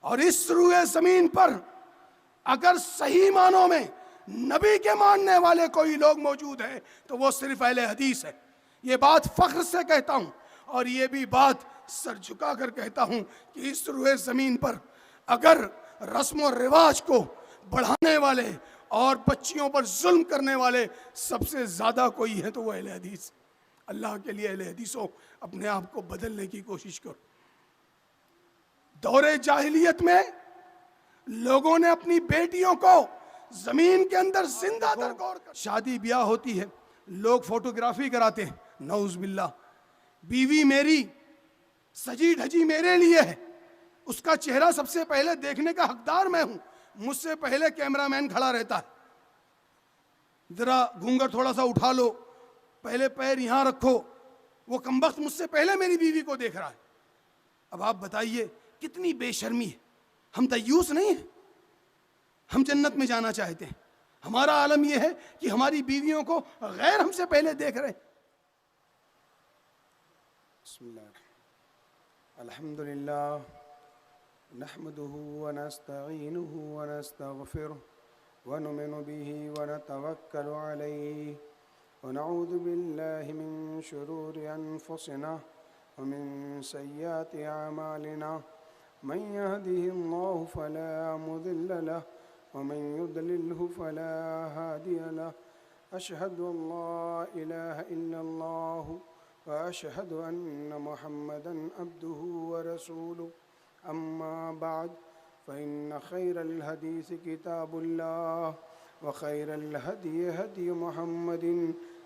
اور اس روئے زمین پر اگر صحیح معنوں میں نبی کے ماننے والے کوئی لوگ موجود ہیں تو وہ صرف اہل حدیث ہے. یہ بات فخر سے کہتا ہوں اور یہ بھی بات سر جھکا کر کہتا ہوں کہ اس روئے زمین پر اگر رسم و رواج کو بڑھانے والے اور بچیوں پر ظلم کرنے والے سب سے زیادہ کوئی ہے تو وہ اہل حدیث. اللہ کے لیے اہل حدیثوں اپنے آپ کو بدلنے کی کوشش کرو. دور جاہلیت میں لوگوں نے اپنی بیٹیوں کو زمین کے اندر زندہ درگور کر. شادی بیاہ ہوتی ہے، لوگ فوٹوگرافی کراتے ہیں، نعوذ باللہ. بیوی میری سجی دھجی میرے لیے ہے، اس کا چہرہ سب سے پہلے دیکھنے کا حقدار میں ہوں. مجھ سے پہلے کیمرہ مین کھڑا رہتا ہے، ذرا گھونگھر تھوڑا سا اٹھا لو، پہلے پیر یہاں رکھو. وہ کمبخت مجھ سے پہلے میری بیوی کو دیکھ رہا ہے. اب آپ بتائیے کتنی بے شرمی ہے. ہم دیوس نہیں ہیں، ہم جنت میں جانا چاہتے ہیں. ہمارا عالم یہ ہے کہ ہماری بیویوں کو غیر ہم سے پہلے دیکھ رہے ہیں. بسم اللہ الحمدللہ نحمده ونستعینه ونستغفره ونؤمن به ونتوکل علیہ ونعوذ باللہ من شرور انفسنا ومن سیئات اعمالنا من يهده الله فلا مضل له ومن يضلله فلا هادي له أشهد أن لا إله إلا الله وأشهد أن محمدا عبده ورسوله أما بعد فإن خير الحديث كتاب الله وخير الهدي هدي محمد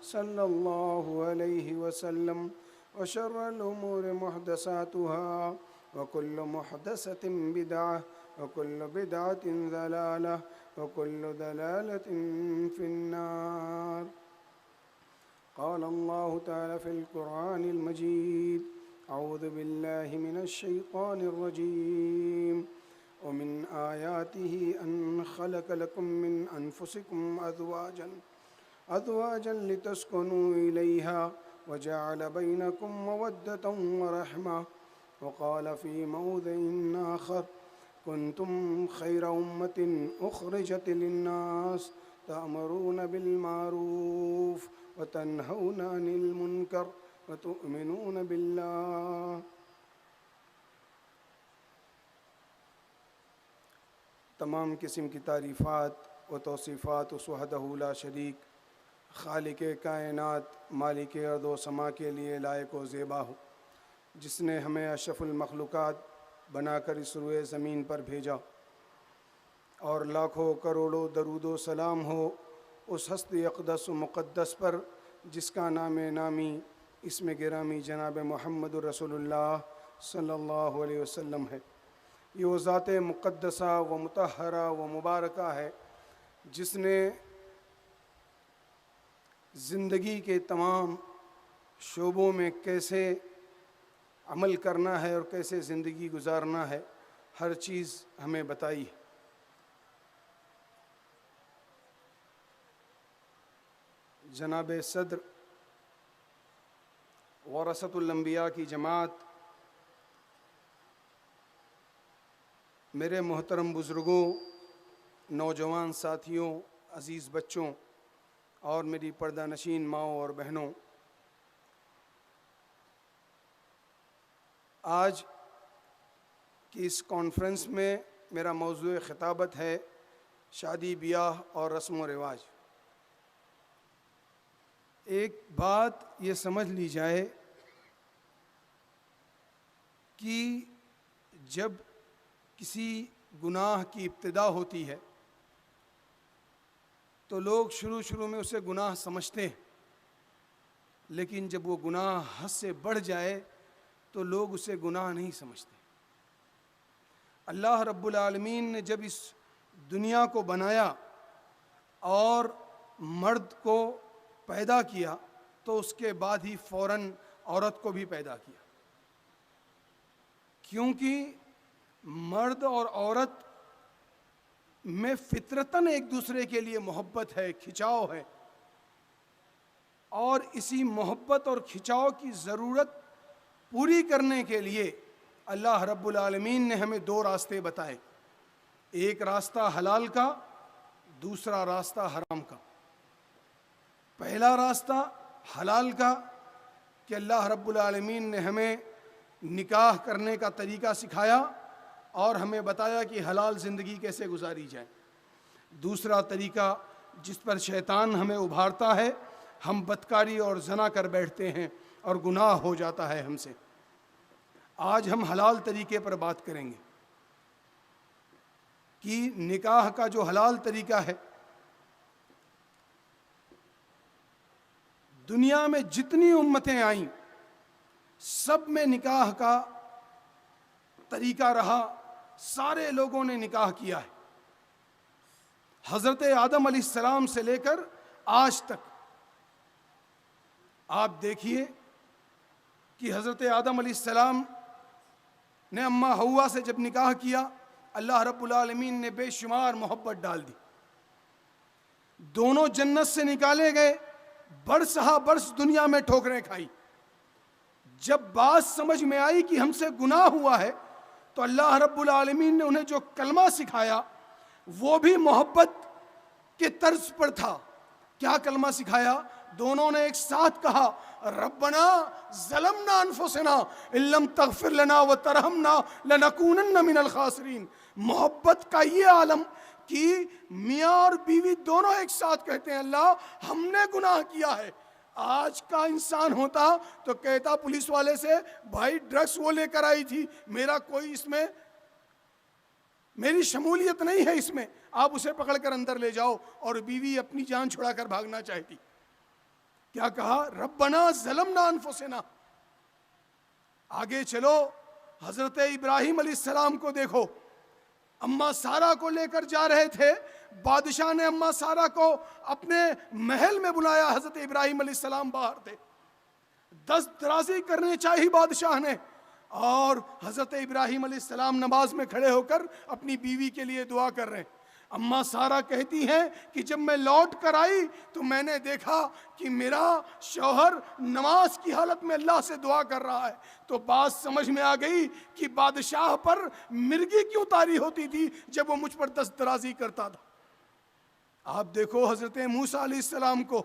صلى الله عليه وسلم وشر الأمور محدثاتها وكل محدثة بدعة وكل بدعة ضلالة وكل ضلالة في النار. قال الله تعالى في القرآن المجيد أعوذ بالله من الشيطان الرجيم ومن آياته أن خلق لكم من أنفسكم أزواجا لتسكنوا إليها وجعل بينكم مودة ورحمة. وقال في موضع آخر كنتم خير أمة أخرجت للناس تأمرون بالمعروف وتنهون عن المنكر وتؤمنون بالله. تمام قسم کی تعریفات و توصیفات اس وحدہ لا شریک خالق کائنات مالک ارض و سما کے لیے لائق و زیبا ہو، جس نے ہمیں اشرف المخلوقات بنا کر اس روئے زمین پر بھیجا، اور لاکھوں کروڑوں درود و سلام ہو اس ہستی اقدس و مقدس پر جس کا نام نامی اسم گرامی جناب محمد رسول اللہ صلی اللہ علیہ وسلم ہے. یہ وہ ذات مقدسہ و مطہرہ و مبارکہ ہے جس نے زندگی کے تمام شعبوں میں کیسے عمل کرنا ہے اور کیسے زندگی گزارنا ہے ہر چیز ہمیں بتائی ہے. جناب صدر ورثۃ الانبیاء کی جماعت، میرے محترم بزرگوں، نوجوان ساتھیوں، عزیز بچوں اور میری پردہ نشین ماؤں اور بہنوں، آج کی اس کانفرنس میں میرا موضوع خطابت ہے شادی بیاہ اور رسم و رواج. ایک بات یہ سمجھ لی جائے کہ جب کسی گناہ کی ابتدا ہوتی ہے تو لوگ شروع میں اسے گناہ سمجھتے ہیں، لیکن جب وہ گناہ حد سے بڑھ جائے تو لوگ اسے گناہ نہیں سمجھتے. اللہ رب العالمین نے جب اس دنیا کو بنایا اور مرد کو پیدا کیا تو اس کے بعد ہی فوراً عورت کو بھی پیدا کیا، کیونکہ مرد اور عورت میں فطرتاً ایک دوسرے کے لیے محبت ہے، کھچاؤ ہے، اور اسی محبت اور کھچاؤ کی ضرورت پوری کرنے کے لیے اللہ رب العالمین نے ہمیں دو راستے بتائے، ایک راستہ حلال کا، دوسرا راستہ حرام کا۔ پہلا راستہ حلال کا کہ اللہ رب العالمین نے ہمیں نکاح کرنے کا طریقہ سکھایا اور ہمیں بتایا کہ حلال زندگی کیسے گزاری جائے۔ دوسرا طریقہ جس پر شیطان ہمیں ابھارتا ہے، ہم بدکاری اور زنا کر بیٹھتے ہیں اور گناہ ہو جاتا ہے ہم سے۔ آج ہم حلال طریقے پر بات کریں گے کہ نکاح کا جو حلال طریقہ ہے، دنیا میں جتنی امتیں آئیں سب میں نکاح کا طریقہ رہا، سارے لوگوں نے نکاح کیا ہے۔ حضرت آدم علیہ السلام سے لے کر آج تک آپ دیکھیے کہ حضرت آدم علیہ السلام نے اماں حوا سے جب نکاح کیا، اللہ رب العالمین نے بے شمار محبت ڈال دی، دونوں جنت سے نکالے گئے، برس ہا برس دنیا میں ٹھوکریں کھائی۔ جب بات سمجھ میں آئی کہ ہم سے گناہ ہوا ہے تو اللہ رب العالمین نے انہیں جو کلمہ سکھایا وہ بھی محبت کے طرز پر تھا۔ کیا کلمہ سکھایا؟ دونوں نے ایک ساتھ کہا، ربنا ظلمنا انفسنا ان لم تغفر لنا وترحمنا لنکونن من الخاسرین۔ محبت کا یہ عالم کہ میاں اور بیوی دونوں ایک ساتھ کہتے ہیں، اللہ ہم نے گناہ کیا ہے۔ آج کا انسان ہوتا تو کہتا پولیس والے سے، بھائی ڈرگس وہ لے کر آئی تھی، میرا کوئی اس میں میری شمولیت نہیں ہے، اس میں آپ اسے پکڑ کر اندر لے جاؤ، اور بیوی اپنی جان چھڑا کر بھاگنا چاہتی۔ کیا کہا؟ ربنا ظلمنا انفسنا۔ آگے چلو، حضرت ابراہیم علیہ السلام کو دیکھو، اماں سارہ کو لے کر جا رہے تھے، بادشاہ نے اماں سارہ کو اپنے محل میں بلایا، حضرت ابراہیم علیہ السلام باہر تھے، دست درازی کرنے چاہی بادشاہ نے، اور حضرت ابراہیم علیہ السلام نماز میں کھڑے ہو کر اپنی بیوی کے لیے دعا کر رہے ہیں۔ اماں سارہ کہتی ہیں کہ جب میں لوٹ کر آئی تو میں نے دیکھا کہ میرا شوہر نماز کی حالت میں اللہ سے دعا کر رہا ہے، تو بات سمجھ میں آ گئی کہ بادشاہ پر مرغی کیوں طاری ہوتی تھی جب وہ مجھ پر دست درازی کرتا تھا۔ آپ دیکھو حضرت موسیٰ علیہ السلام کو،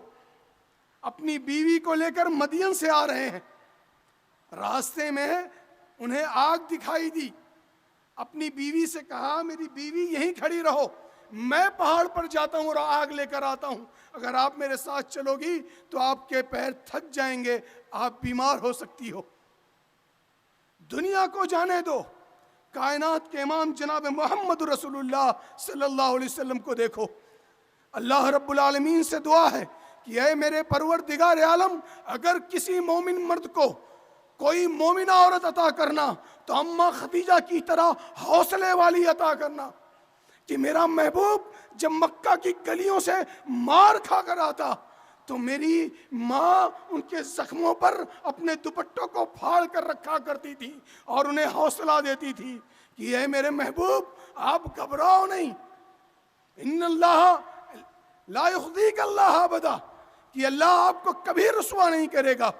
اپنی بیوی کو لے کر مدین سے آ رہے ہیں، راستے میں انہیں آگ دکھائی دی، اپنی بیوی سے کہا میری بیوی یہیں کھڑی رہو، میں پہاڑ پر جاتا ہوں اور آگ لے کر آتا ہوں، اگر آپ میرے ساتھ چلو گی تو آپ کے پیر تھک جائیں گے، آپ بیمار ہو سکتی ہو۔ دنیا کو جانے دو، کائنات کے امام جناب محمد رسول اللہ صلی اللہ علیہ وسلم کو دیکھو۔ اللہ رب العالمین سے دعا ہے کہ اے میرے پروردگار عالم، اگر کسی مومن مرد کو کوئی مومنہ عورت عطا کرنا تو اماں خدیجہ کی طرح حوصلے والی عطا کرنا، کہ میرا محبوب جب مکہ کی گلیوں سے مار کھا کر آتا تو میری ماں ان کے زخموں پر اپنے دوپٹوں کو پھاڑ کر رکھا کرتی تھی اور انہیں حوصلہ دیتی تھی کہ اے میرے محبوب آپ گھبراؤ نہیں، ان اللہ لا یخزیک اللہ ابدا، کہ اللہ آپ کو کبھی رسوا نہیں کرے گا۔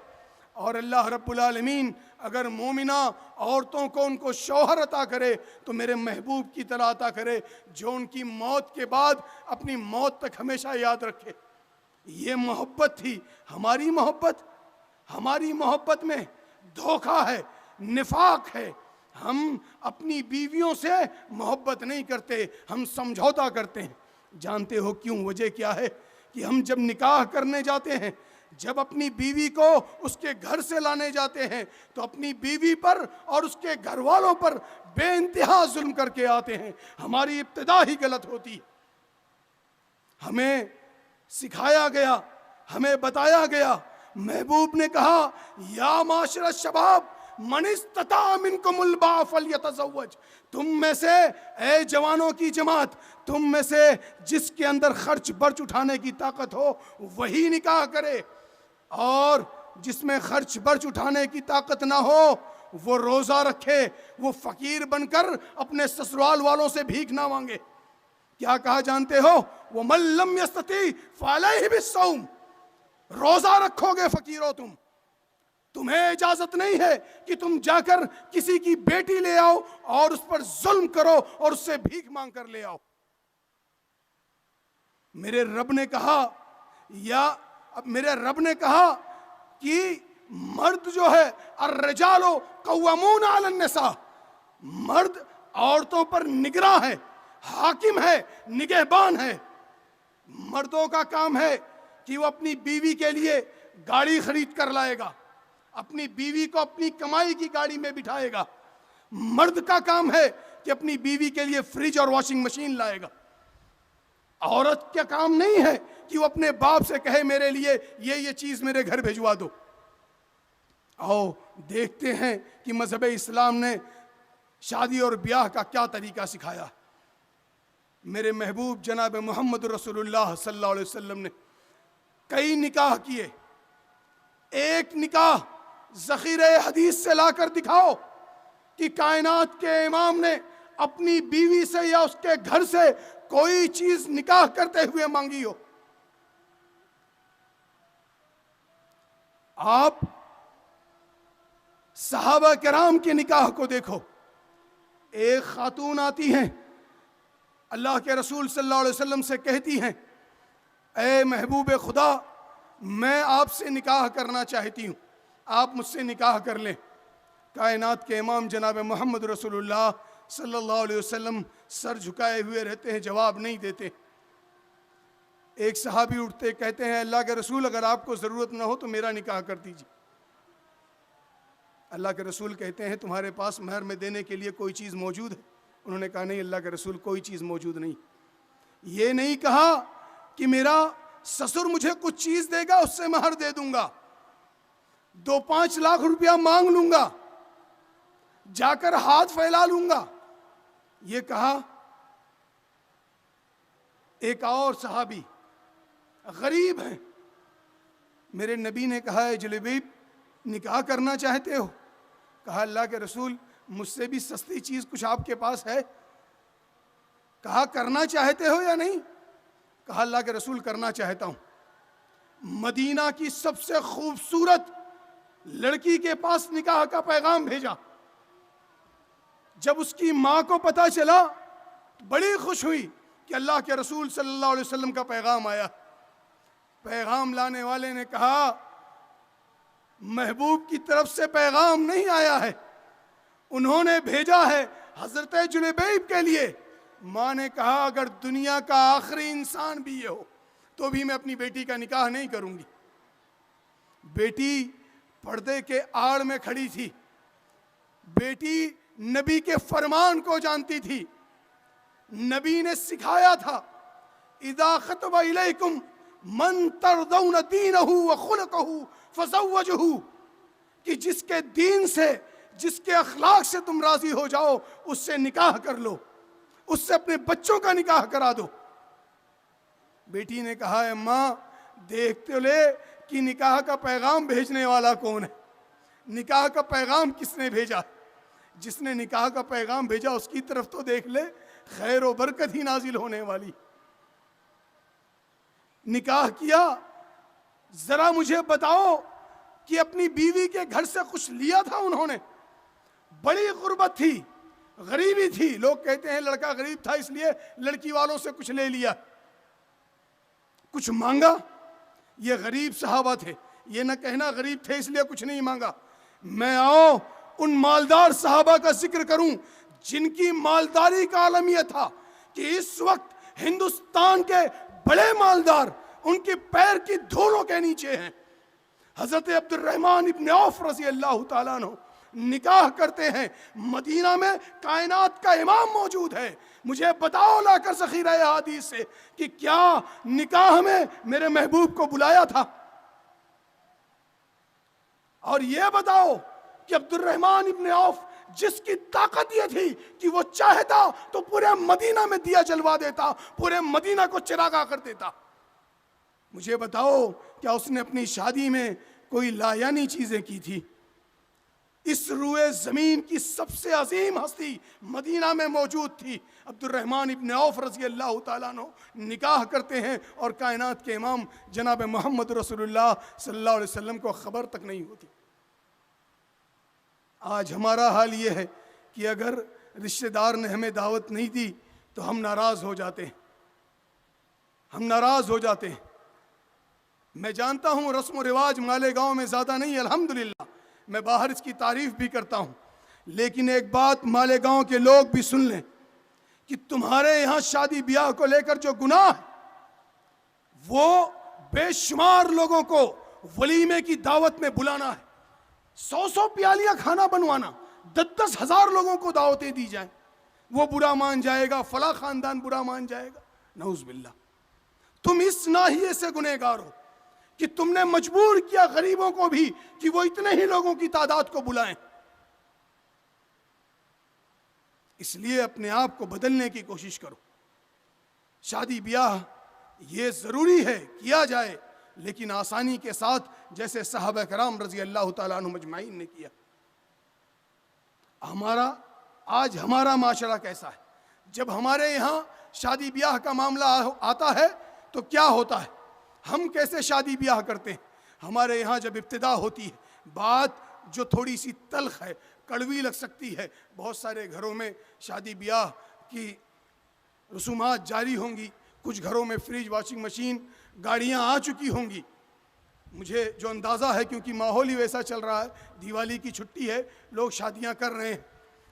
اور اللہ رب العالمین اگر مومنہ عورتوں کو ان کو شوہر عطا کرے تو میرے محبوب کی طرح عطا کرے، جو ان کی موت کے بعد اپنی موت تک ہمیشہ یاد رکھے۔ یہ محبت تھی ہماری محبت۔ ہماری محبت میں دھوکہ ہے، نفاق ہے، ہم اپنی بیویوں سے محبت نہیں کرتے، ہم سمجھوتا کرتے ہیں۔ جانتے ہو کیوں؟ وجہ کیا ہے؟ کہ ہم جب نکاح کرنے جاتے ہیں، جب اپنی بیوی کو اس کے گھر سے لانے جاتے ہیں تو اپنی بیوی پر اور اس کے گھر والوں پر بے انتہا ظلم کر کے آتے ہیں۔ ہماری ابتدا ہی غلط ہوتی ہے۔ ہمیں سکھایا گیا، ہمیں بتایا گیا، محبوب نے کہا یا معاشر الشباب من استطاع منکم الباء فلیتزوج، تم میں سے اے جوانوں کی جماعت، تم میں سے جس کے اندر خرچ برچ اٹھانے کی طاقت ہو وہی نکاح کرے، اور جس میں خرچ برچ اٹھانے کی طاقت نہ ہو وہ روزہ رکھے، وہ فقیر بن کر اپنے سسرال والوں سے بھیک نہ مانگے۔ کیا کہا جانتے ہو؟ وَمَن لَّمْ يَسْتَطِعْ فَعَلَيْهِ بِالصَّوْمِ، روزہ رکھو گے فقیرو تم تمہیں اجازت نہیں ہے کہ تم جا کر کسی کی بیٹی لے آؤ اور اس پر ظلم کرو اور اس سے بھیک مانگ کر لے آؤ۔ میرے رب نے کہا کہ مرد جو ہے الرجال قوامون علی النساء، مرد عورتوں پر نگراں ہے، حاکم ہے، نگہبان ہے۔ مردوں کا کام ہے کہ وہ اپنی بیوی کے لیے گاڑی خرید کر لائے گا، اپنی بیوی کو اپنی کمائی کی گاڑی میں بٹھائے گا۔ مرد کا کام ہے کہ اپنی بیوی کے لیے فریج اور واشنگ مشین لائے گا۔ عورت کا کام نہیں ہے کہ وہ اپنے باپ سے کہے میرے لیے یہ چیز میرے گھر بھیجوا دو۔ آؤ دیکھتے ہیں کہ مذہب اسلام نے شادی اور بیاہ کا کیا طریقہ سکھایا۔ میرے محبوب جناب محمد رسول اللہ صلی اللہ علیہ وسلم نے کئی نکاح کیے۔ ایک نکاح ذخیرہ حدیث سے لا کر دکھاؤ کہ کائنات کے امام نے اپنی بیوی سے یا اس کے گھر سے کوئی چیز نکاح کرتے ہوئے مانگی ہو۔ آپ صحابہ کرام کے نکاح کو دیکھو۔ ایک خاتون آتی ہیں، اللہ کے رسول صلی اللہ علیہ وسلم سے کہتی ہیں اے محبوب خدا، میں آپ سے نکاح کرنا چاہتی ہوں، آپ مجھ سے نکاح کر لیں۔ کائنات کے امام جناب محمد رسول اللہ صلی اللہ علیہ وسلم سر جھکائے ہوئے رہتے ہیں، جواب نہیں دیتے۔ ایک صحابی اٹھتے کہتے ہیں اللہ کے رسول اگر آپ کو ضرورت نہ ہو تو میرا نکاح کر دیجیے۔ اللہ کے رسول کہتے ہیں تمہارے پاس مہر میں دینے کے لیے کوئی چیز موجود ہے؟ انہوں نے کہا نہیں اللہ کے رسول کوئی چیز موجود نہیں۔ یہ نہیں کہا کہ میرا سسر مجھے کچھ چیز دے گا اس سے مہر دے دوں گا، 2-5 لاکھ روپیہ مانگ لوں گا، جا کر ہاتھ پھیلا لوں گا۔ یہ کہا ایک اور صحابی غریب ہیں، میرے نبی نے کہا اے جلیبیب نکاح کرنا چاہتے ہو؟ کہا اللہ کے رسول مجھ سے بھی سستی چیز کچھ آپ کے پاس ہے؟ کہا کرنا چاہتے ہو یا نہیں؟ کہا اللہ کے رسول کرنا چاہتا ہوں۔ مدینہ کی سب سے خوبصورت لڑکی کے پاس نکاح کا پیغام بھیجا۔ جب اس کی ماں کو پتا چلا بڑی خوش ہوئی کہ اللہ کے رسول صلی اللہ علیہ وسلم کا پیغام آیا۔ پیغام لانے والے نے کہا محبوب کی طرف سے پیغام نہیں آیا ہے، انہوں نے بھیجا ہے حضرت جلیبیب کے لیے۔ ماں نے کہا اگر دنیا کا آخری انسان بھی یہ ہو تو بھی میں اپنی بیٹی کا نکاح نہیں کروں گی۔ بیٹی پردے کے آڑ میں کھڑی تھی، بیٹی نبی کے فرمان کو جانتی تھی۔ نبی نے سکھایا تھا اذا خطب الیکم من ترضون دینہ وخلقہ فزوجہ، کہ جس کے دین سے جس کے اخلاق سے تم راضی ہو جاؤ اس سے نکاح کر لو، اس سے اپنے بچوں کا نکاح کرا دو۔ بیٹی نے کہا اے ماں دیکھ تو لے کہ نکاح کا پیغام بھیجنے والا کون ہے، نکاح کا پیغام کس نے بھیجا؟ جس نے نکاح کا پیغام بھیجا اس کی طرف تو دیکھ لے، خیر و برکت ہی نازل ہونے والی۔ نکاح کیا، ذرا مجھے بتاؤ کہ اپنی بیوی کے گھر سے کچھ لیا تھا انہوں نے؟ بڑی غربت تھی، غریبی تھی، لوگ کہتے ہیں لڑکا غریب تھا اس لیے لڑکی والوں سے کچھ لے لیا، کچھ مانگا؟ یہ غریب صحابہ تھے، یہ نہ کہنا غریب تھے اس لیے کچھ نہیں مانگا۔ میں آؤ ان مالدار صحابہ کا ذکر کروں جن کی مالداری کا عالم یہ تھا کہ اس وقت ہندوستان کے بڑے مالدار ان کے پیر کی دھولوں کے نیچے ہیں۔ حضرت عبد الرحمن ابن عوف رضی اللہ تعالیٰ عنہ نکاح کرتے ہیں، مدینہ میں کائنات کا امام موجود ہے، مجھے بتاؤ لا کر ذخیرہ حدیث سے کہ کیا نکاح میں میرے محبوب کو بلایا تھا؟ اور یہ بتاؤ کہ عبد الرحمن ابن عوف جس کی طاقت یہ تھی کہ وہ چاہتا تو پورے مدینہ میں دیا جلوا دیتا، پورے مدینہ کو چراغا کر دیتا، مجھے بتاؤ کیا اس نے اپنی شادی میں کوئی لایانی چیزیں کی تھی؟ اس روئے زمین کی سب سے عظیم ہستی مدینہ میں موجود تھی، عبد الرحمن ابن عوف رضی اللہ تعالیٰ عنہ نکاح کرتے ہیں اور کائنات کے امام جناب محمد رسول اللہ صلی اللہ علیہ وسلم کو خبر تک نہیں ہوتی۔ آج ہمارا حال یہ ہے کہ اگر رشتہ دار نے ہمیں دعوت نہیں دی تو ہم ناراض ہو جاتے ہیں، ہم ناراض ہو جاتے ہیں۔ میں جانتا ہوں رسم و رواج مالیگاؤں میں زیادہ نہیں ہے، الحمدللہ، میں باہر اس کی تعریف بھی کرتا ہوں، لیکن ایک بات مالیگاؤں کے لوگ بھی سن لیں کہ تمہارے یہاں شادی بیاہ کو لے کر جو گناہ ہے وہ بے شمار لوگوں کو ولیمے کی دعوت میں بلانا ہے، 100 پیالیاں کھانا بنوانا، 10 ہزار لوگوں کو دعوتیں دی جائیں، وہ برا مان جائے گا، فلاں خاندان برا مان جائے گا، نعوذ باللہ۔ تم اس ناحیے سے گنہگار ہو کہ تم نے مجبور کیا غریبوں کو بھی کہ وہ اتنے ہی لوگوں کی تعداد کو بلائیں۔ اس لیے اپنے آپ کو بدلنے کی کوشش کرو۔ شادی بیاہ یہ ضروری ہے کیا جائے، لیکن آسانی کے ساتھ، جیسے صحابہ کرام رضی اللہ تعالیٰ عنہ مجمعین نے کیا۔ آج ہمارا معاشرہ کیسا ہے؟ جب ہمارے یہاں شادی بیاہ کا معاملہ آتا ہے تو کیا ہوتا ہے؟ ہم کیسے شادی بیاہ کرتے ہیں؟ ہمارے یہاں جب ابتدا ہوتی ہے، بات جو تھوڑی سی تلخ ہے، کڑوی لگ سکتی ہے، بہت سارے گھروں میں شادی بیاہ کی رسومات جاری ہوں گی، کچھ گھروں میں فریج، واشنگ مشین، گاڑیاں آ چکی ہوں گی۔ مجھے جو اندازہ ہے، کیونکہ ماحول ہی ویسا چل رہا ہے، دیوالی کی چھٹی ہے، لوگ شادیاں کر رہے ہیں،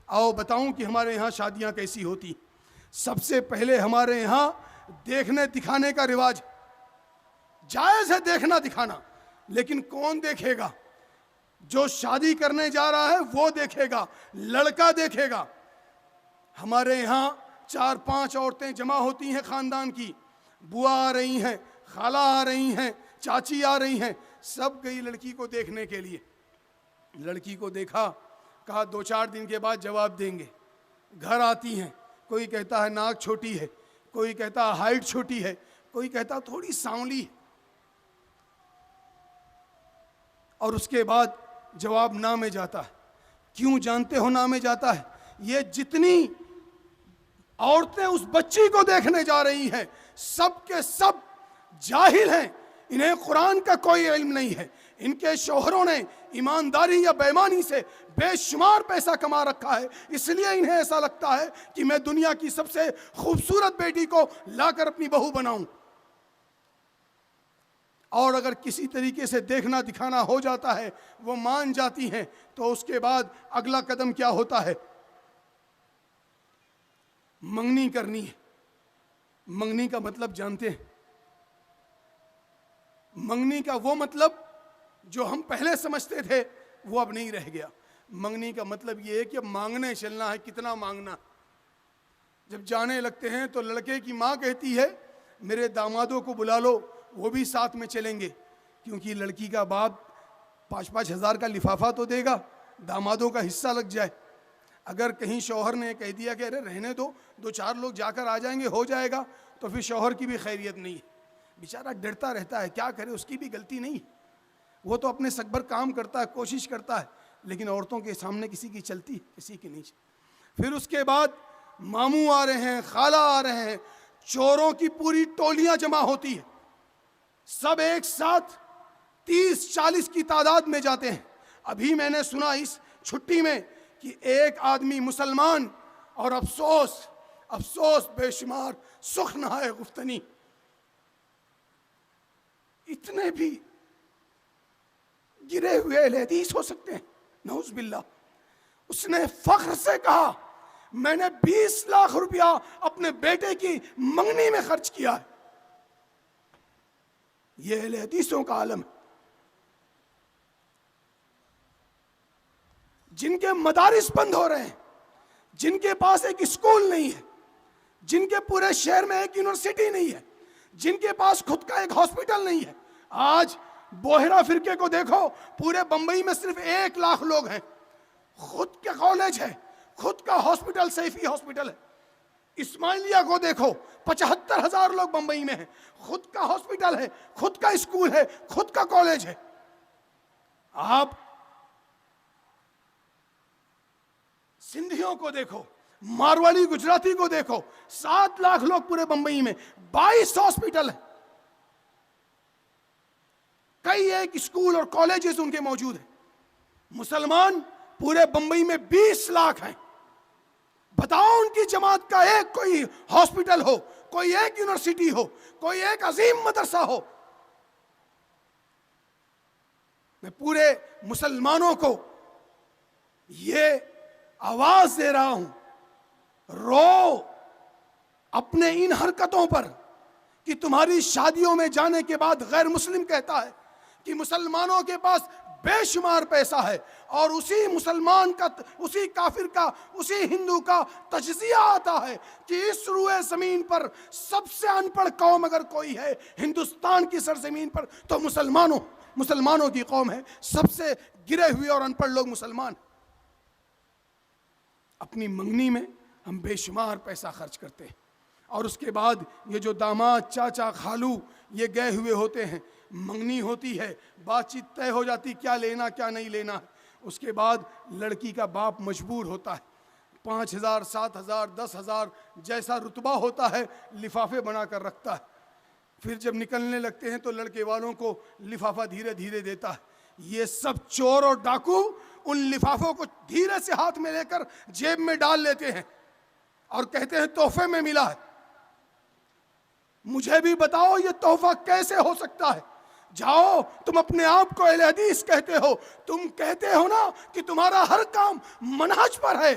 آؤ بتاؤں کہ ہمارے یہاں شادیاں کیسی ہوتی۔ سب سے پہلے ہمارے یہاں دیکھنے دکھانے کا رواج، جائز ہے دیکھنا دکھانا، لیکن کون دیکھے گا؟ جو شادی کرنے جا رہا ہے وہ دیکھے گا، لڑکا دیکھے گا۔ ہمارے یہاں 4-5 عورتیں جمع ہوتی ہیں خاندان کی، بوا آ رہی ہیں، خالہ آ رہی ہیں، چاچی آ رہی ہیں، سب گئی لڑکی کو دیکھنے کے لیے۔ لڑکی کو دیکھا، کہا 2-4 دن کے بعد جواب دیں گے۔ گھر آتی ہیں، کوئی کہتا ہے ناک چھوٹی ہے، کوئی کہتا ہے ہائٹ چھوٹی ہے، کوئی کہتا ہے تھوڑی سانولی ہے، اور اس کے بعد جواب نہ میں جاتا ہے۔ کیوں جانتے ہو نہ میں جاتا ہے؟ یہ جتنی عورتیں اس بچی کو دیکھنے جا رہی ہیں، سب کے سب جاہل ہیں، انہیں قرآن کا کوئی علم نہیں ہے، ان کے شوہروں نے ایمانداری یا بے ایمانی سے بے شمار پیسہ کما رکھا ہے، اس لیے انہیں ایسا لگتا ہے کہ میں دنیا کی سب سے خوبصورت بیٹی کو لا کر اپنی بہو بناؤں۔ اور اگر کسی طریقے سے دیکھنا دکھانا ہو جاتا ہے، وہ مان جاتی ہیں، تو اس کے بعد اگلا قدم کیا ہوتا ہے؟ منگنی کرنی ہے۔ منگنی کا مطلب جانتے ہیں؟ منگنی کا وہ مطلب جو ہم پہلے سمجھتے تھے وہ اب نہیں رہ گیا۔ منگنی کا مطلب یہ ہے کہ اب مانگنے چلنا ہے، کتنا مانگنا۔ جب جانے لگتے ہیں تو لڑکے کی ماں کہتی ہے میرے دامادوں کو بلا لو، وہ بھی ساتھ میں چلیں گے، کیونکہ لڑکی کا باپ 5-5 ہزار کا لفافہ تو دے گا، دامادوں کا حصہ لگ جائے۔ اگر کہیں شوہر نے کہہ دیا کہ ارے رہنے دو، 2-4 لوگ جا کر آ جائیں گے، ہو جائے گا، تو پھر شوہر کی بھی خیریت نہیں ہے، بیچارہ ڈرتا رہتا ہے، کیا کرے، اس کی بھی غلطی نہیں ہے، وہ تو اپنے سکبر کام کرتا ہے، کوشش کرتا ہے، لیکن عورتوں کے سامنے کسی کی چلتی، کسی کی نہیں۔ پھر اس کے بعد ماموں آ رہے ہیں، خالہ آ رہے ہیں، چوروں کی پوری ٹولیاں جمع ہوتی ہے، سب ایک ساتھ 30-40 کی تعداد میں جاتے ہیں۔ ابھی میں نے سنا اس چھٹی میں کہ ایک آدمی مسلمان، اور افسوس بے شمار، سخنہائے گفتنی، اتنے بھی گرے ہوئے اہل حدیث ہو سکتے ہیں، نعوذ باللہ۔ اس نے فخر سے کہا میں نے 20 لاکھ روپیہ اپنے بیٹے کی منگنی میں خرچ کیا ہے۔ یہ اہل حدیثوں کا عالم ہے، جن کے مدارس بند ہو رہے ہیں، جن کے پاس ایک اسکول نہیں ہے، جن کے پورے شہر میں ایک یونیورسٹی نہیں ہے، جن کے پاس خود کا ایک ہاسپٹل نہیں ہے۔ آج بوہرا فرقے کو دیکھو، پورے بمبئی میں صرف 1 لاکھ لوگ ہیں، خود کے کالج ہے، خود کا ہاسپٹل سیفی ہاسپٹل ہے۔ اسماعیلیہ کو دیکھو، 75,000 لوگ بمبئی میں ہیں، خود کا ہاسپٹل ہے، خود کا اسکول ہے، خود کا کالج ہے۔ آپ سندھیوں کو دیکھو، مارواڑی گجراتی کو دیکھو، 7 لاکھ لوگ پورے بمبئی میں، 22 ہاسپٹل ہیں، کئی ایک اسکول اور کالجز ان کے موجود ہیں۔ مسلمان پورے بمبئی میں 20 لاکھ ہیں. بتاؤ ان کی جماعت کا ایک کوئی ہاسپٹل ہو, کوئی ایک یونیورسٹی ہو, کوئی ایک عظیم مدرسہ ہو. میں پورے مسلمانوں کو یہ آواز دے رہا ہوں, رو اپنے ان حرکتوں پر کہ تمہاری شادیوں میں جانے کے بعد غیر مسلم کہتا ہے کہ مسلمانوں کے پاس بے شمار پیسہ ہے, اور اسی مسلمان کا, اسی کافر کا, اسی ہندو کا تجزیہ آتا ہے کہ اس روئے زمین پر سب سے ان پڑھ قوم اگر کوئی ہے ہندوستان کی سرزمین پر تو مسلمانوں کی قوم ہے. سب سے گرے ہوئے اور ان پڑھ لوگ مسلمان. اپنی منگنی میں ہم بے شمار پیسہ خرچ کرتے ہیں, اور اس کے بعد یہ جو داماد, چاچا, خالو یہ گئے ہوئے ہوتے ہیں, منگنی ہوتی ہے, بات چیت طے ہو جاتی کیا لینا کیا نہیں لینا. اس کے بعد لڑکی کا باپ مجبور ہوتا ہے 5,000 7,000 10,000 جیسا رتبہ ہوتا ہے لفافے بنا کر رکھتا ہے. پھر جب نکلنے لگتے ہیں تو لڑکے والوں کو لفافہ دھیرے دھیرے دیتا ہے. یہ سب چور اور ڈاکو ان لفافوں کو دھیرے سے ہاتھ میں لے کر جیب میں ڈال لیتے ہیں اور کہتے ہیں تحفے میں ملا ہے. مجھے بھی بتاؤ یہ تحفہ کیسے ہو سکتا ہے؟ جاؤ, تم اپنے آپ کو اہل حدیث کہتے ہو, تم کہتے ہو نا کہ تمہارا ہر کام منہج پر ہے,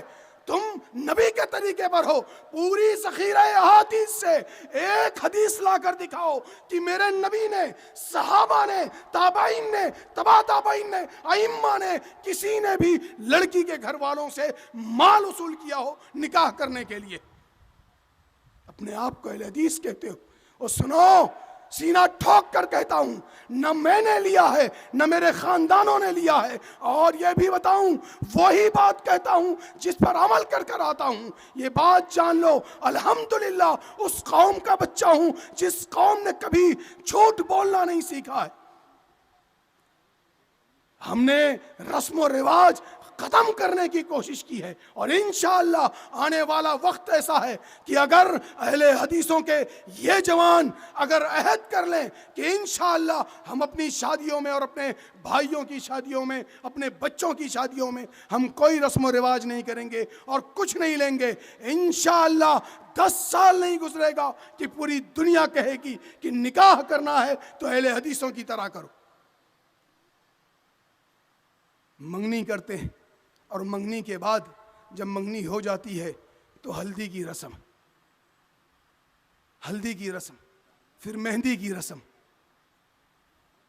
تم نبی کے طریقے پر ہو. پوری ذخیرہ احادیث سے ایک حدیث لا کر دکھاؤ کہ میرے نبی نے, صحابہ نے, تابعین نے, تبع تابعین نے, ائمہ نے, کسی نے بھی لڑکی کے گھر والوں سے مال وصول کیا ہو نکاح کرنے کے لیے. اپنے آپ کو اہل حدیث کہتے ہو. اور سنو, سینہ ٹھوک کر کہتا ہوں, نہ میں نے لیا ہے نہ میرے خاندانوں نے لیا ہے, اور یہ بھی بتاؤں وہی بات کہتا ہوں جس پر عمل کر کر آتا ہوں. یہ بات جان لو, الحمدللہ اس قوم کا بچہ ہوں جس قوم نے کبھی جھوٹ بولنا نہیں سیکھا ہے. ہم نے رسم و رواج ختم کرنے کی کوشش کی ہے, اور انشاءاللہ آنے والا وقت ایسا ہے کہ اگر اہل حدیثوں کے یہ جوان اگر عہد کر لیں کہ انشاءاللہ ہم اپنی شادیوں میں اور اپنے بھائیوں کی شادیوں میں, اپنے بچوں کی شادیوں میں ہم کوئی رسم و رواج نہیں کریں گے اور کچھ نہیں لیں گے, انشاءاللہ 10 سال نہیں گزرے گا کہ پوری دنیا کہے گی کہ نکاح کرنا ہے تو اہل حدیثوں کی طرح کرو. منگنی کرتے ہیں, اور منگنی کے بعد جب منگنی ہو جاتی ہے تو ہلدی کی رسم, ہلدی کی رسم, پھر مہندی کی رسم,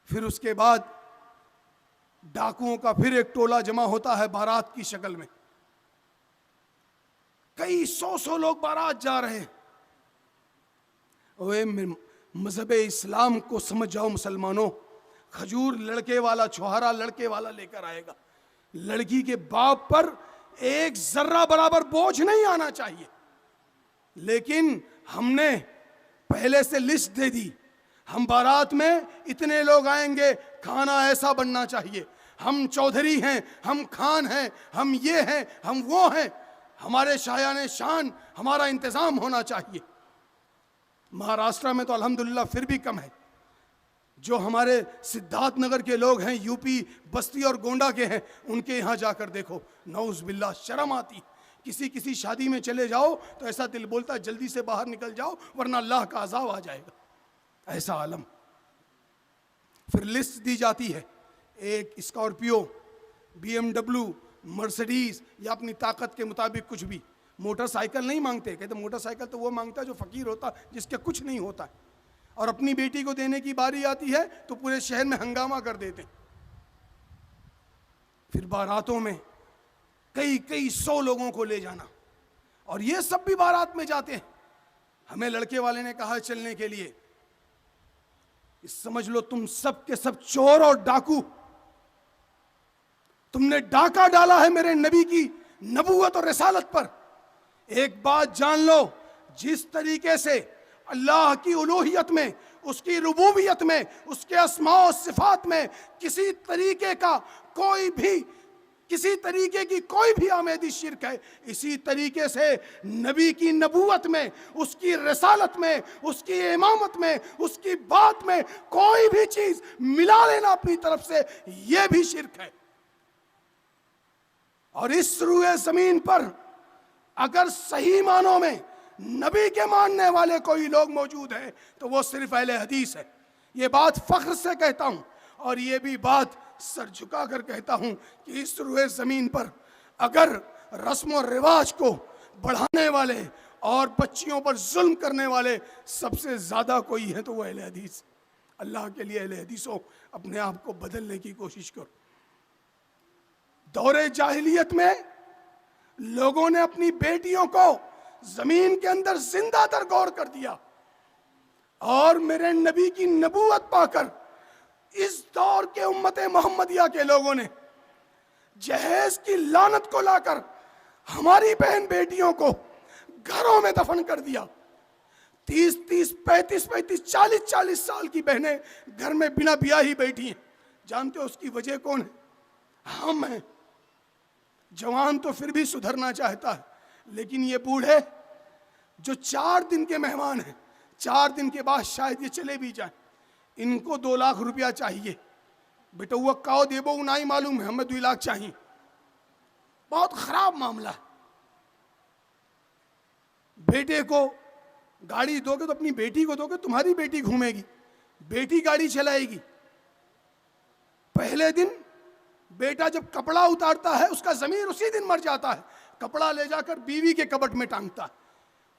پھر اس کے بعد ڈاکوؤں کا پھر ایک ٹولہ جمع ہوتا ہے بارات کی شکل میں. کئی سو لوگ بارات جا رہے ہیں. اوے مذہب اسلام کو سمجھ جاؤ مسلمانوں, کھجور لڑکے والا, چھوہارا لڑکے والا لے کر آئے گا. لڑکی کے باپ پر ایک ذرہ برابر بوجھ نہیں آنا چاہیے, لیکن ہم نے پہلے سے لسٹ دے دی, ہم بارات میں اتنے لوگ آئیں گے, کھانا ایسا بننا چاہیے, ہم چودھری ہیں, ہم خان ہیں, ہم یہ ہیں, ہم وہ ہیں, ہمارے شایان شان ہمارا انتظام ہونا چاہیے. مہاراشٹر میں تو الحمدللہ پھر بھی کم ہے. جو ہمارے سدھارتھ نگر کے لوگ ہیں, یو پی بستی اور گونڈا کے ہیں, ان کے یہاں جا کر دیکھو, نعوذ باللہ شرم آتی. کسی شادی میں چلے جاؤ تو ایسا دل بولتا ہے جلدی سے باہر نکل جاؤ ورنہ اللہ کا عذاب آ جائے گا, ایسا عالم. پھر لسٹ دی جاتی ہے, ایک اسکارپیو, BMW, مرسڈیز یا اپنی طاقت کے مطابق کچھ بھی. موٹر سائیکل نہیں مانگتے, کہتے موٹر سائیکل تو وہ مانگتا ہے جو فقیر ہوتا, جس کے کچھ نہیں ہوتا. اور اپنی بیٹی کو دینے کی باری آتی ہے تو پورے شہر میں ہنگامہ کر دیتے. پھر باراتوں میں کئی 100 لوگوں کو لے جانا, اور یہ سب بھی بارات میں جاتے ہیں. ہمیں لڑکے والے نے کہا چلنے کے لیے, سمجھ لو تم سب کے سب چور اور ڈاکو, تم نے ڈاکہ ڈالا ہے میرے نبی کی نبوت اور رسالت پر. ایک بات جان لو, جس طریقے سے اللہ کی الوہیت میں, اس کی ربوبیت میں, اس کے اسماء و صفات میں کسی طریقے کا کوئی بھی, کسی طریقے کی کوئی بھی آمیزی شرک ہے, اسی طریقے سے نبی کی نبوت میں, اس کی رسالت میں, اس کی امامت میں, اس کی بات میں کوئی بھی چیز ملا لینا اپنی طرف سے, یہ بھی شرک ہے. اور اس روئے زمین پر اگر صحیح معنوں میں نبی کے ماننے والے کوئی لوگ موجود ہیں تو وہ صرف اہل حدیث ہے. یہ بات فخر سے کہتا ہوں اور یہ بھی بات سر جھکا کر کہتا ہوں کہ اس روئے زمین پر اگر رسم و رواج کو بڑھانے والے اور بچیوں پر ظلم کرنے والے سب سے زیادہ کوئی ہے تو وہ اہل حدیث. اللہ کے لیے اہل حدیثوں اپنے آپ کو بدلنے کی کوشش کرو. دور جاہلیت میں لوگوں نے اپنی بیٹیوں کو زمین کے اندر زندہ تر گور کر دیا اور میرے نبی کی نبوت پا کر اس دور کے امت محمدیہ کے لوگوں نے جہیز کی لعنت کو لا کر ہماری بہن بیٹیوں کو گھروں میں دفن کر دیا. 30 35 40 سال کی بہنیں گھر میں بنا بیاہی بیٹھی ہیں. جانتے ہو اس کی وجہ کون ہے؟ ہم ہیں. جوان تو پھر بھی سدھرنا چاہتا ہے لیکن یہ بوڑھے جو 4 دن کے مہمان ہیں 4 دن کے بعد شاید یہ چلے بھی جائیں, ان کو 2 لاکھ روپیہ چاہیے. بیٹا وہ کاؤ دیبو نہیں معلوم ہے ہمیں 2 لاکھ چاہیے. بہت خراب معاملہ ہے. بیٹے کو گاڑی دو گے تو اپنی بیٹی کو دو گے, تمہاری بیٹی گھومے گی, بیٹی گاڑی چلائے گی. پہلے دن بیٹا جب کپڑا اتارتا ہے اس کا ضمیر اسی دن مر جاتا ہے, کپڑا لے جا کر بیوی کے کبٹ میں ٹانگتا ہے.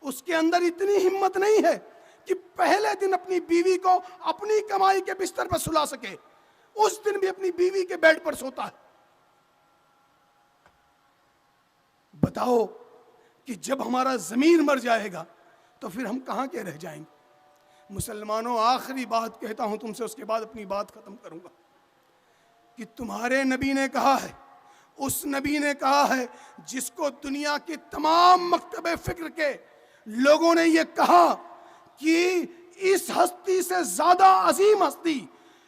اس کے اندر اتنی ہمت نہیں ہے کہ پہلے دن اپنی بیوی کو اپنی کمائی کے بستر پر سلا سکے, اس دن بھی اپنی بیوی کے بیڈ پر سوتا ہے. بتاؤ کہ جب ہمارا ضمیر مر جائے گا تو پھر ہم کہاں کے رہ جائیں گے؟ مسلمانوں آخری بات کہتا ہوں تم سے, اس کے بعد اپنی بات ختم کروں گا, کہ تمہارے نبی نے کہا ہے, اس نبی نے کہا ہے جس کو دنیا کے تمام مکتب فکر کے لوگوں نے یہ کہا کہ اس ہستی سے زیادہ عظیم ہستی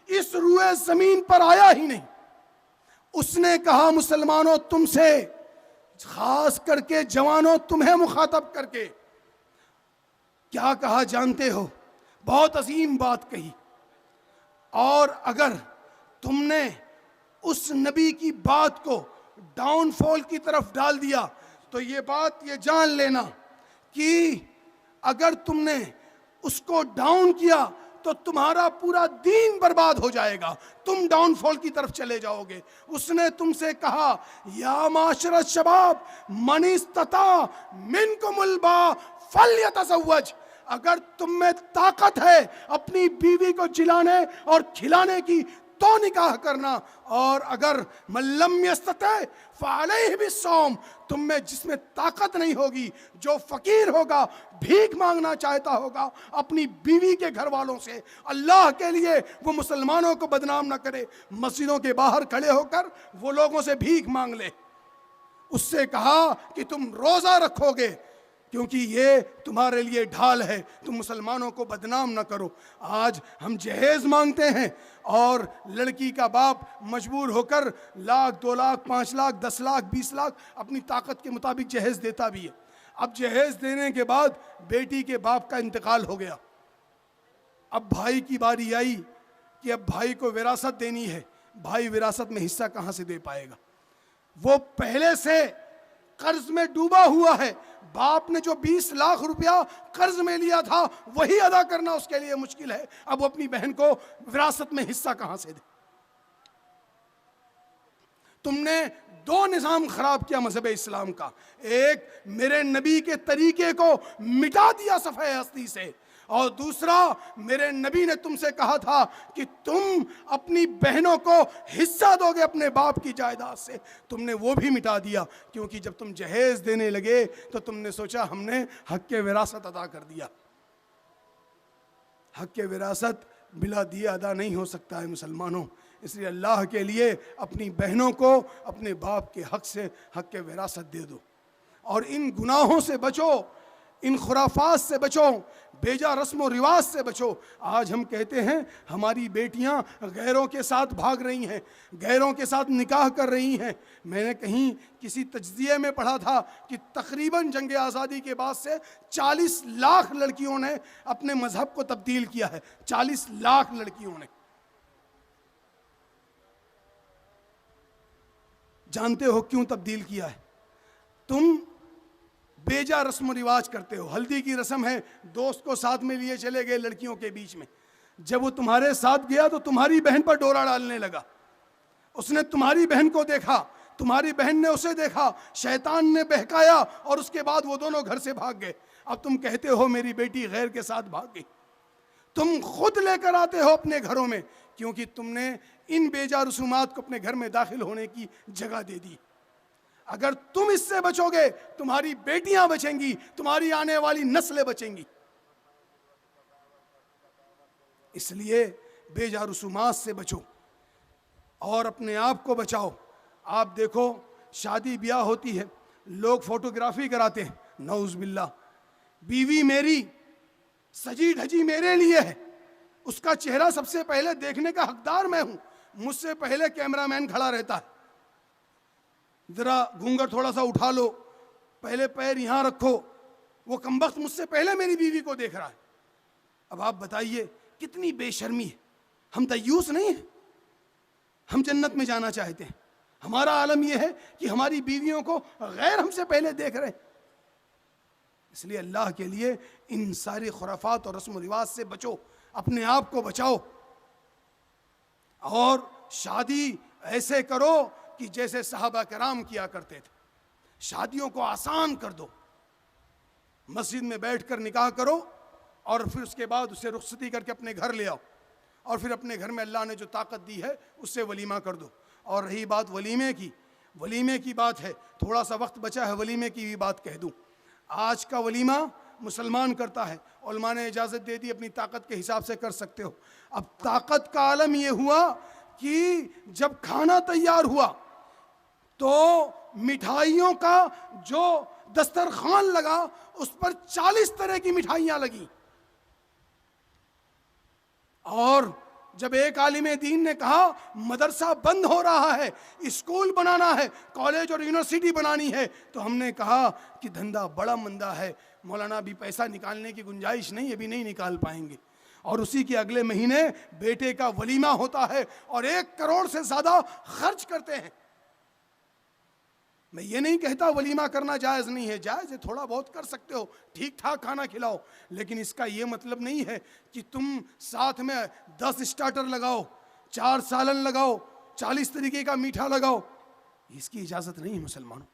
اس روئے زمین پر آیا ہی نہیں. اس نے کہا مسلمانوں تم سے, خاص کر کے جوانوں تمہیں مخاطب کر کے کیا کہا جانتے ہو؟ بہت عظیم بات کہی. اور اگر تم نے اس نبی کی بات کو ڈاؤن فال کی طرف ڈال دیا تو یہ بات یہ جان لینا کہ اگر تم نے اس کو ڈاؤن کیا تو تمہارا پورا دین برباد ہو جائے گا, تم ڈاؤن فال کی طرف چلے جاؤ گے. اس نے تم سے کہا یا معاشر الشباب من استطاع منکم الباء فلیتزوج, اگر تم میں طاقت ہے اپنی بیوی کو جلانے اور کھلانے کی تو نکاح کرنا, اور اگر من لم یستطع فعلیہ بالصوم, تم میں جس میں طاقت نہیں ہوگی, جو فقیر ہوگا, بھیک مانگنا چاہتا ہوگا اپنی بیوی کے گھر والوں سے, اللہ کے لیے وہ مسلمانوں کو بدنام نہ کرے, مسجدوں کے باہر کھڑے ہو کر وہ لوگوں سے بھیک مانگ لے. اس سے کہا کہ تم روزہ رکھو گے کیونکہ یہ تمہارے لیے ڈھال ہے, تم مسلمانوں کو بدنام نہ کرو. آج ہم جہیز مانگتے ہیں اور لڑکی کا باپ مجبور ہو کر 1 لاکھ 2 لاکھ 5 لاکھ 10 لاکھ 20 لاکھ اپنی طاقت کے مطابق جہیز دیتا بھی ہے. اب جہیز دینے کے بعد بیٹی کے باپ کا انتقال ہو گیا, اب بھائی کی باری آئی کہ اب بھائی کو وراثت دینی ہے. بھائی وراثت میں حصہ کہاں سے دے پائے گا؟ وہ پہلے سے قرض میں ڈوبا ہوا ہے. باپ نے جو 20 لاکھ روپیہ قرض میں لیا تھا وہی ادا کرنا اس کے لیے مشکل ہے. اب وہ اپنی بہن کو وراثت میں حصہ کہاں سے دے؟ تم نے 2 نظام خراب کیا مذہب اسلام کا. ایک میرے نبی کے طریقے کو مٹا دیا صفحہ ہستی سے, اور دوسرا میرے نبی نے تم سے کہا تھا کہ تم اپنی بہنوں کو حصہ دو گے اپنے باپ کی جائیداد سے, تم نے وہ بھی مٹا دیا. کیونکہ جب تم جہیز دینے لگے تو تم نے سوچا ہم نے حق وراثت ادا کر دیا. حق وراثت بلا دیے ادا نہیں ہو سکتا ہے مسلمانوں. اس لیے اللہ کے لیے اپنی بہنوں کو اپنے باپ کے حق سے حق وراثت دے دو, اور ان گناہوں سے بچو, ان خرافات سے بچو, بیجا رسم و رواج سے بچو. آج ہم کہتے ہیں ہماری بیٹیاں غیروں کے ساتھ بھاگ رہی ہیں, غیروں کے ساتھ نکاح کر رہی ہیں. میں نے کہیں کسی تجزیے میں پڑھا تھا کہ تقریباً جنگ آزادی کے بعد سے 40 لاکھ لڑکیوں نے اپنے مذہب کو تبدیل کیا ہے. 40 لاکھ لڑکیوں نے. جانتے ہو کیوں تبدیل کیا ہے؟ تم بیجا رسم و رواج کرتے ہو. ہلدی کی رسم ہے, دوست کو ساتھ میں لیے چلے گئے لڑکیوں کے بیچ میں. جب وہ تمہارے ساتھ گیا تو تمہاری بہن پر ڈورا ڈالنے لگا. اس نے تمہاری بہن کو دیکھا, تمہاری بہن نے اسے دیکھا, شیطان نے بہکایا اور اس کے بعد وہ دونوں گھر سے بھاگ گئے. اب تم کہتے ہو میری بیٹی غیر کے ساتھ بھاگ گئی. تم خود لے کر آتے ہو اپنے گھروں میں, کیونکہ تم نے ان بیجا رسومات کو اپنے گھر میں داخل ہونے کی جگہ دے دی. اگر تم اس سے بچو گے, تمہاری بیٹیاں بچیں گی, تمہاری آنے والی نسلیں بچیں گی. اس لیے بیجا رسومات سے بچو اور اپنے آپ کو بچاؤ. آپ دیکھو شادی بیاہ ہوتی ہے, لوگ فوٹوگرافی کراتے ہیں, نعوذ باللہ. بیوی میری سجی دھجی میرے لیے ہے, اس کا چہرہ سب سے پہلے دیکھنے کا حقدار میں ہوں. مجھ سے پہلے کیمرہ مین کھڑا رہتا ہے, ذرا گھونگھر تھوڑا سا اٹھا لو, پہلے پیر یہاں رکھو. وہ کمبخت مجھ سے پہلے میری بیوی کو دیکھ رہا ہے. اب آپ بتائیے کتنی بے شرمی ہے. ہم دیوس نہیں ہیں, ہم جنت میں جانا چاہتے ہیں. ہمارا عالم یہ ہے کہ ہماری بیویوں کو غیر ہم سے پہلے دیکھ رہے ہیں. اس لیے اللہ کے لیے ان ساری خرافات اور رسم و رواج سے بچو, اپنے آپ کو بچاؤ. اور شادی ایسے کرو کہ جیسے صحابہ کرام کیا کرتے تھے. شادیوں کو آسان کر دو. مسجد میں بیٹھ کر نکاح کرو اور پھر اس کے بعد اسے رخصتی کر کے اپنے گھر لے آؤ, اور پھر اپنے گھر میں اللہ نے جو طاقت دی ہے اس سے ولیمہ کر دو. اور رہی بات ولیمے کی بات ہے, تھوڑا سا وقت بچا ہے, ولیمے کی بھی بات کہہ دوں. آج کا ولیمہ مسلمان کرتا ہے, علماء نے اجازت دے دی, اپنی طاقت کے حساب سے کر سکتے ہو. اب طاقت کا عالم یہ ہوا کہ جب کھانا تیار ہوا تو مٹھائیوں کا جو دسترخوان لگا اس پر 40 طرح کی مٹھائیاں لگیں. اور جب ایک عالم دین نے کہا مدرسہ بند ہو رہا ہے, اسکول بنانا ہے, کالج اور یونیورسٹی بنانی ہے, تو ہم نے کہا کہ دھندا بڑا مندہ ہے, مولانا ابھی پیسہ نکالنے کی گنجائش نہیں, ابھی نہیں نکال پائیں گے. اور اسی کے اگلے مہینے بیٹے کا ولیمہ ہوتا ہے اور 1 کروڑ سے زیادہ خرچ کرتے ہیں. میں یہ نہیں کہتا ولیمہ کرنا جائز نہیں ہے, جائز ہے, تھوڑا بہت کر سکتے ہو, ٹھیک ٹھاک کھانا کھلاؤ, لیکن اس کا یہ مطلب نہیں ہے کہ تم ساتھ میں 10 اسٹارٹر لگاؤ, 4 سالن لگاؤ, 40 طریقے کا میٹھا لگاؤ. اس کی اجازت نہیں ہے مسلمانوں.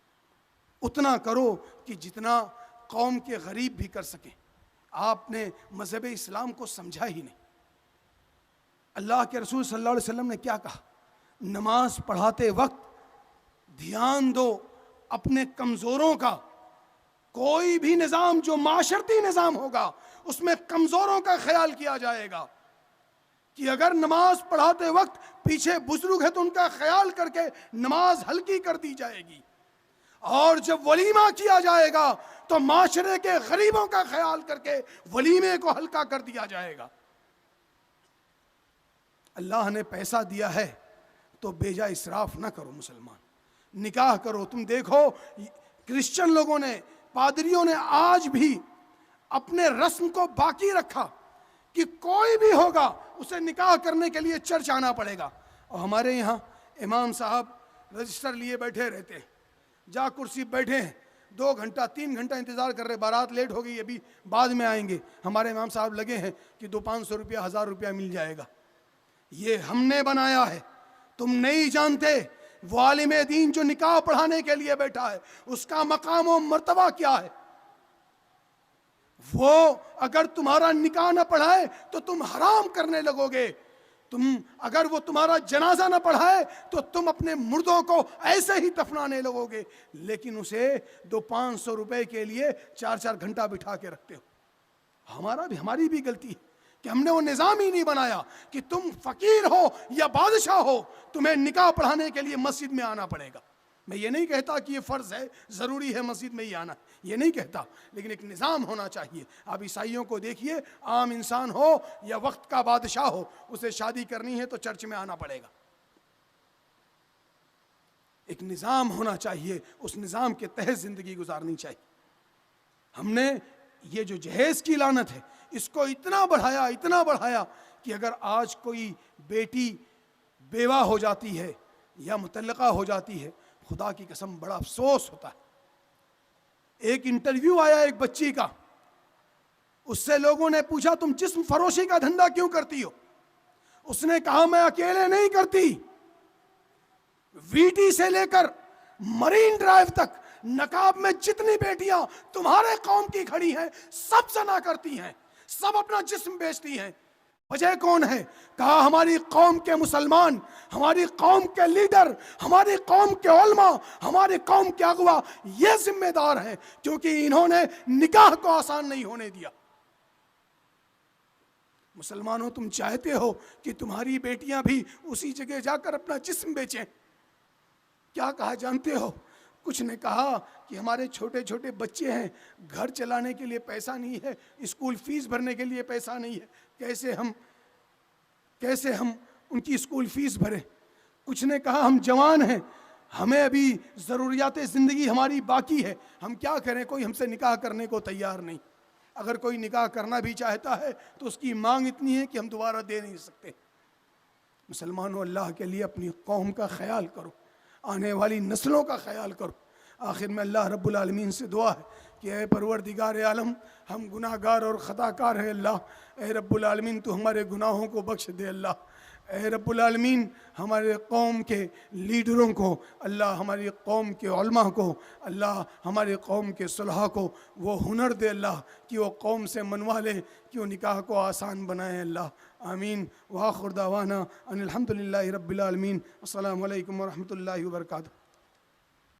اتنا کرو کہ جتنا قوم کے غریب بھی کر سکیں. آپ نے مذہب اسلام کو سمجھا ہی نہیں. اللہ کے رسول صلی اللہ علیہ وسلم نے کیا کہا؟ نماز پڑھاتے وقت دھیان دو اپنے کمزوروں کا. کوئی بھی نظام جو معاشرتی نظام ہوگا اس میں کمزوروں کا خیال کیا جائے گا, کہ اگر نماز پڑھاتے وقت پیچھے بزرگ ہے تو ان کا خیال کر کے نماز ہلکی کر دی جائے گی. اور جب ولیمہ کیا جائے گا تو معاشرے کے غریبوں کا خیال کر کے ولیمے کو ہلکا کر دیا جائے گا. اللہ نے پیسہ دیا ہے تو بیجا اسراف نہ کرو مسلمان, نکاح کرو. تم دیکھو کرسچن لوگوں نے, پادریوں نے آج بھی اپنے رسم کو باقی رکھا کہ کوئی بھی ہوگا اسے نکاح کرنے کے لیے چرچ آنا پڑے گا. اور ہمارے یہاں امام صاحب رجسٹر لیے بیٹھے رہتے ہیں, جا کرسی بیٹھے ہیں, 2 گھنٹہ 3 گھنٹہ انتظار کر رہے, بارات لیٹ ہو گئی, ابھی بعد میں آئیں گے. ہمارے امام صاحب لگے ہیں کہ 500 روپیہ 1000 روپیہ مل جائے گا. یہ ہم نے بنایا ہے, تم نہیں جانتے. وہ عالم دین جو نکاح پڑھانے کے لیے بیٹھا ہے اس کا مقام و مرتبہ کیا ہے. وہ اگر تمہارا نکاح نہ پڑھائے تو تم حرام کرنے لگو گے. اگر وہ تمہارا جنازہ نہ پڑھائے تو تم اپنے مردوں کو ایسے ہی دفنانے لگو گے, لیکن اسے 500 روپے کے لیے 4 گھنٹہ بٹھا کے رکھتے ہو. ہماری بھی غلطی ہے کہ ہم نے وہ نظام ہی نہیں بنایا کہ تم فقیر ہو یا بادشاہ ہو تمہیں نکاح پڑھانے کے لیے مسجد میں آنا پڑے گا. میں یہ نہیں کہتا کہ یہ فرض ہے, ضروری ہے مسجد میں ہی آنا, یہ نہیں کہتا, لیکن ایک نظام ہونا چاہیے. آپ عیسائیوں کو دیکھیے, عام انسان ہو یا وقت کا بادشاہ ہو, اسے شادی کرنی ہے تو چرچ میں آنا پڑے گا. ایک نظام ہونا چاہیے, اس نظام کے تحت زندگی گزارنی چاہیے. ہم نے یہ جو جہیز کی لعنت ہے اس کو اتنا بڑھایا کہ اگر آج کوئی بیٹی بیوہ ہو جاتی ہے یا مطلقہ ہو جاتی ہے خدا کی قسم بڑا افسوس ہوتا ہے. ایک انٹرویو آیا ایک بچی کا, اس سے لوگوں نے پوچھا تم جسم فروشی کا دھندا کیوں کرتی ہو؟ اس نے کہا میں اکیلے نہیں کرتی, وی ٹی سے لے کر مرین ڈرائیو تک نقاب میں جتنی بیٹیاں تمہارے قوم کی کھڑی ہیں سب زنا کرتی ہیں, سب اپنا جسم بیچتی ہیں. وجہ کون ہے؟ کہا ہماری قوم کے مسلمان, ہماری قوم کے لیڈر, ہماری قوم کے علماء, ہماری قوم کے اغوا یہ ذمہ دار ہیں, کیونکہ انہوں نے نکاح کو آسان نہیں ہونے دیا. مسلمانوں تم چاہتے ہو کہ تمہاری بیٹیاں بھی اسی جگہ جا کر اپنا جسم بیچیں. کیا کہا جانتے ہو؟ کچھ نے کہا کہ ہمارے چھوٹے چھوٹے بچے ہیں, گھر چلانے کے لیے پیسہ نہیں ہے, اسکول فیس بھرنے کے لیے پیسہ نہیں ہے, کیسے ہم ان کی اسکول فیس بھریں. کچھ نے کہا ہم جوان ہیں, ہمیں ابھی ضروریات زندگی ہماری باقی ہے, ہم کیا کریں, کوئی ہم سے نکاح کرنے کو تیار نہیں. اگر کوئی نکاح کرنا بھی چاہتا ہے تو اس کی مانگ اتنی ہے کہ ہم دوبارہ دے نہیں سکتے. مسلمانوں اللہ کے لیے اپنی قوم کا خیال کرو, آنے والی نسلوں کا خیال کرو. آخر میں اللہ رب العالمین سے دعا ہے کہ اے پروردگار عالم, ہم گناہ گار اور خطا کار ہیں اللہ. اے رب العالمین تو ہمارے گناہوں کو بخش دے اللہ. اے رب العالمین ہمارے قوم کے لیڈروں کو اللہ, ہماری قوم کے علماء کو اللہ, ہمارے قوم کے صلحاء کو وہ ہنر دے اللہ کہ وہ قوم سے منوا لیں, کہ وہ نکاح کو آسان بنائیں اللہ. آمین. وآخر دعوانا ان الحمدللہ رب العالمین. السلام علیکم ورحمۃ اللہ وبرکاتہ.